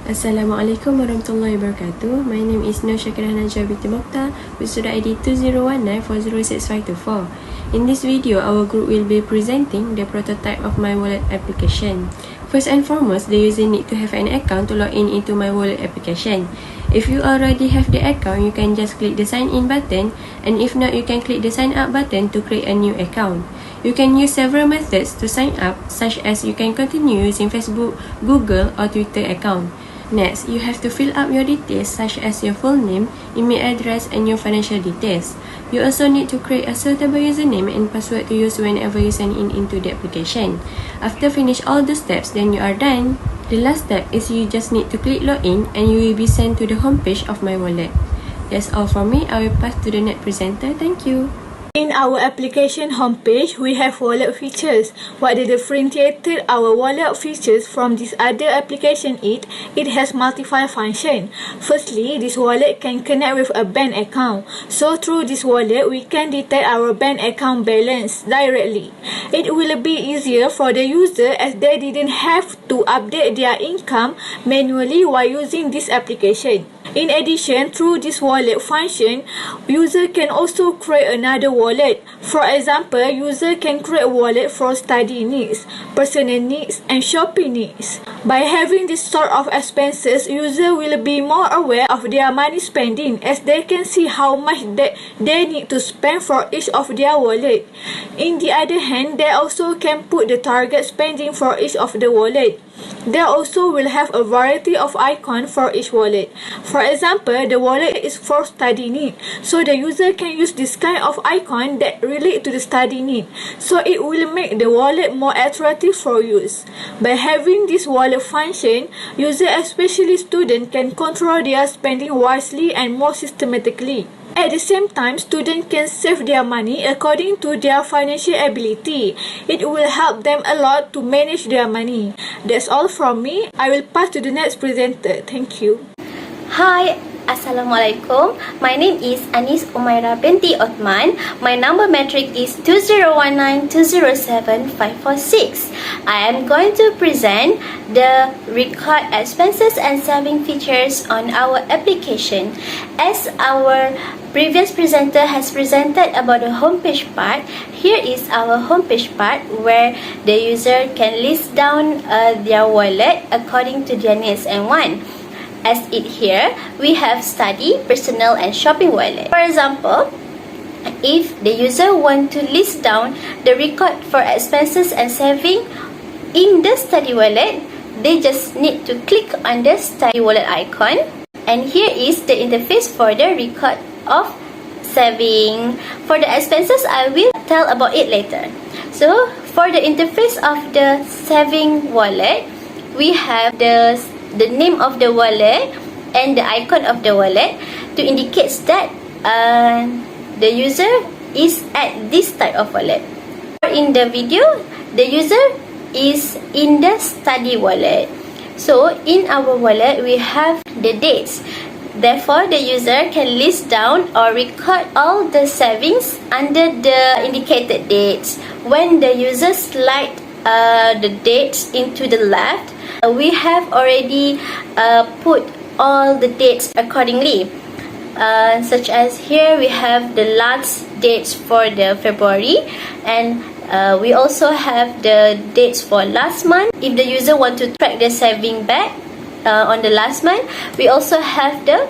Assalamualaikum warahmatullahi wabarakatuh. My name is Shakirah Najwa Binti Mokhtar with student ID 2019406524. In this video, our group will be presenting the prototype of My Wallet application. First and foremost, the user need to have an account to log in into My Wallet application. If you already have the account, you can just click the sign in button, and if not, you can click the sign up button to create a new account. You can use several methods to sign up, such as you can continue using Facebook, Google or Twitter account. Next, you have to fill up your details such as your full name, email address and your financial details. You also need to create a suitable username and password to use whenever you sign in into the application. After finish all the steps, then you are done. The last step is you just need to click login and you will be sent to the homepage of My Wallet. That's all from me. I will pass to the next presenter. Thank you. In our application homepage, we have wallet features. What differentiated our wallet features from this other application is it has multiple function. Firstly, this wallet can connect with a bank account. So through this wallet, we can detect our bank account balance directly. It will be easier for the user as they didn't have to update their income manually while using this application. In addition, through this wallet function, user can also create another wallet. For example, user can create a wallet for study needs, personal needs, and shopping needs. By having this sort of expenses, user will be more aware of their money spending as they can see how much they need to spend for each of their wallet. In the other hand, they also can put the target spending for each of the wallet. They also will have a variety of icons for each wallet. For example, the wallet is for study need, so the user can use this kind of icon that relate to the study need, so it will make the wallet more attractive for use. By having this wallet function, user, especially students, can control their spending wisely and more systematically. At the same time, students can save their money according to their financial ability. It will help them a lot to manage their money. That's all from me. I will pass to the next presenter. Thank you. Hi, Assalamualaikum. My name is Umaira Binti Othman. My number metric is 2019207546. I am going to present the record expenses and saving features on our application. As our previous presenter has presented about the homepage part, here is our homepage part where the user can list down their wallet according to their needs and want. As it here, we have study, personal and shopping wallet. For example, if the user want to list down the record for expenses and saving in the study wallet, they just need to click on the study wallet icon. And here is the interface for the record of saving. For the expenses, I will tell about it later. So, for the interface of the saving wallet, we have the name of the wallet and the icon of the wallet to indicate that the user is at this type of wallet. In the video, the user is in the study wallet. So in our wallet, we have the dates. Therefore, the user can list down or record all the savings under the indicated dates. When the user slide the dates into the left, we have already put all the dates accordingly, such as here we have the last dates for the February, and we also have the dates for last month. If the user want to track the saving back on the last month, we also have the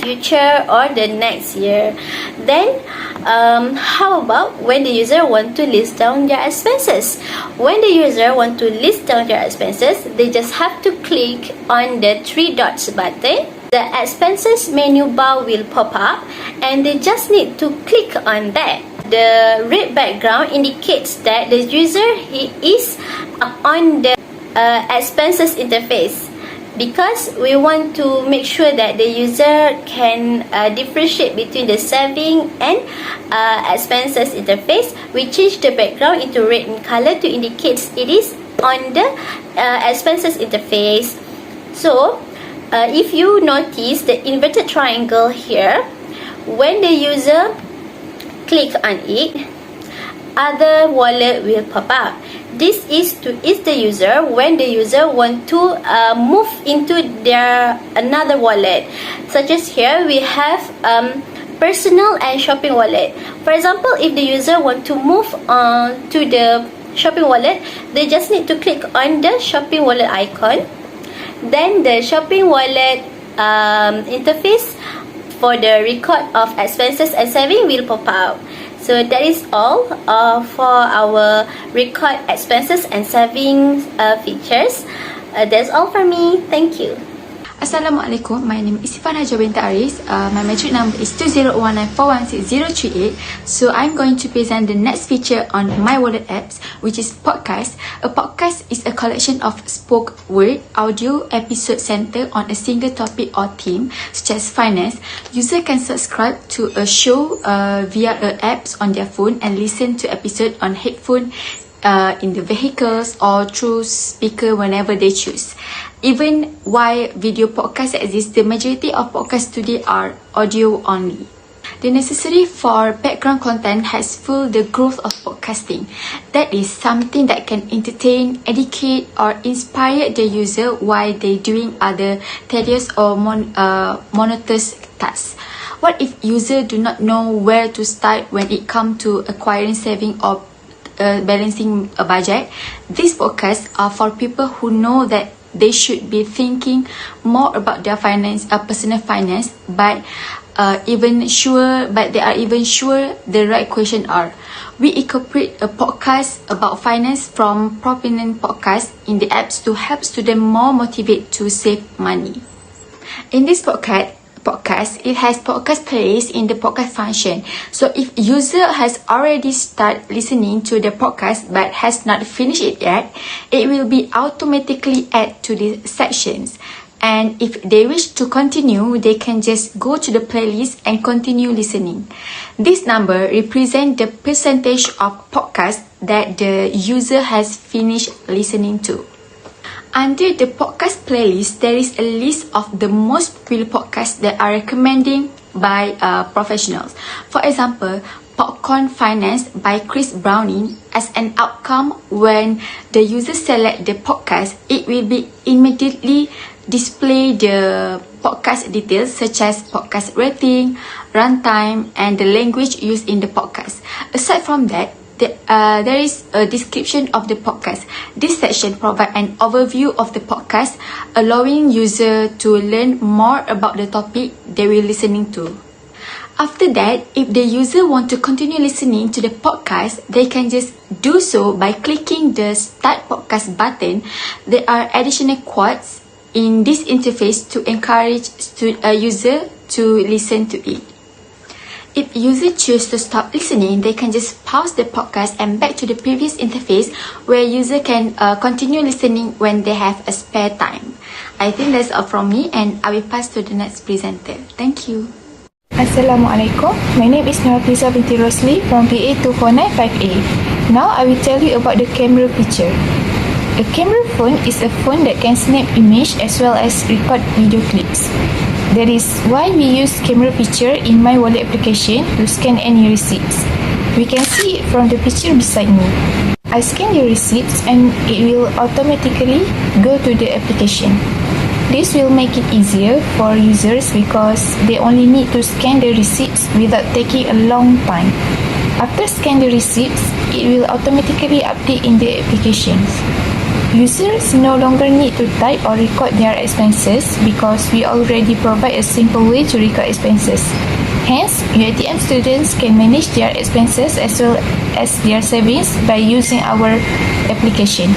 future or the next year. Then how about when the user want to list down their expenses? When the user want to list down their expenses, they just have to click on the three dots button. The expenses menu bar will pop up and they just need to click on that. The red background indicates that the user is on the expenses interface, because we want to make sure that the user can differentiate between the saving and expenses interface. We change the background into red in color to indicate it is on the expenses interface. So if you notice the inverted triangle here, when the user click on it, other wallet will pop up. This is to ease the user when the user want to move into their another wallet. Such as here we have personal and shopping wallet. For example, if the user want to move on to the shopping wallet, they just need to click on the shopping wallet icon. Then the shopping wallet interface for the record of expenses and saving will pop out. So that is all for our record expenses and savings features. That's all for me. Thank you. Assalamualaikum, my name is Iffah Najwa Binti Aris. My metric number is 2019416038. So I'm going to present the next feature on my wallet apps, which is podcast. A podcast is a collection of spoke word audio episode centered on a single topic or theme, such as finance. User can subscribe to a show via apps on their phone and listen to episode on headphone in the vehicles or through speaker whenever they choose. Even while video podcasts exist, the majority of podcasts today are audio only. The necessary for background content has fueled the growth of podcasting. That is something that can entertain, educate, or inspire the user while they doing other tedious or monotonous tasks. What if user do not know where to start when it comes to acquiring, saving, or balancing a budget? These podcasts are for people who know that they should be thinking more about their finance, personal finance, but they are even sure the right question are. We incorporate a podcast about finance from prominent podcasts in the apps to help students more motivate to save money. In this podcast, it has podcast playlist in the podcast function. So if user has already started listening to the podcast but has not finished it yet, it will be automatically added to the sections. And if they wish to continue, they can just go to the playlist and continue listening. This number represents the percentage of podcasts that the user has finished listening to. Under the podcast playlist, there is a list of the most popular podcasts that are recommended by professionals. For example, Popcorn Finance by Chris Browning. As an outcome, when the user select the podcast, it will be immediately display the podcast details such as podcast rating, runtime, and the language used in the podcast. Aside from that, there is a description of the podcast. This section provides an overview of the podcast, allowing user to learn more about the topic they will listening to. After that, if the user want to continue listening to the podcast, they can just do so by clicking the Start Podcast button. There are additional quotes in this interface to encourage a user to listen to it. If user choose to stop listening, they can just pause the podcast and back to the previous interface where user can continue listening when they have a spare time. I think that's all from me, and I will pass to the next presenter. Thank you. Assalamualaikum. My name is Norhafizah Binti Rosli from PA 2495A. Now I will tell you about the camera feature. A camera phone is a phone that can snap image as well as record video clips. That is why we use camera feature in my wallet application to scan any receipts. We can see it from the picture beside me. I scan the receipts and it will automatically go to the application. This will make it easier for users because they only need to scan the receipts without taking a long time. After scan the receipts, it will automatically update in the applications. Users no longer need to type or record their expenses because we already provide a simple way to record expenses. Hence, UiTM students can manage their expenses as well as their savings by using our application.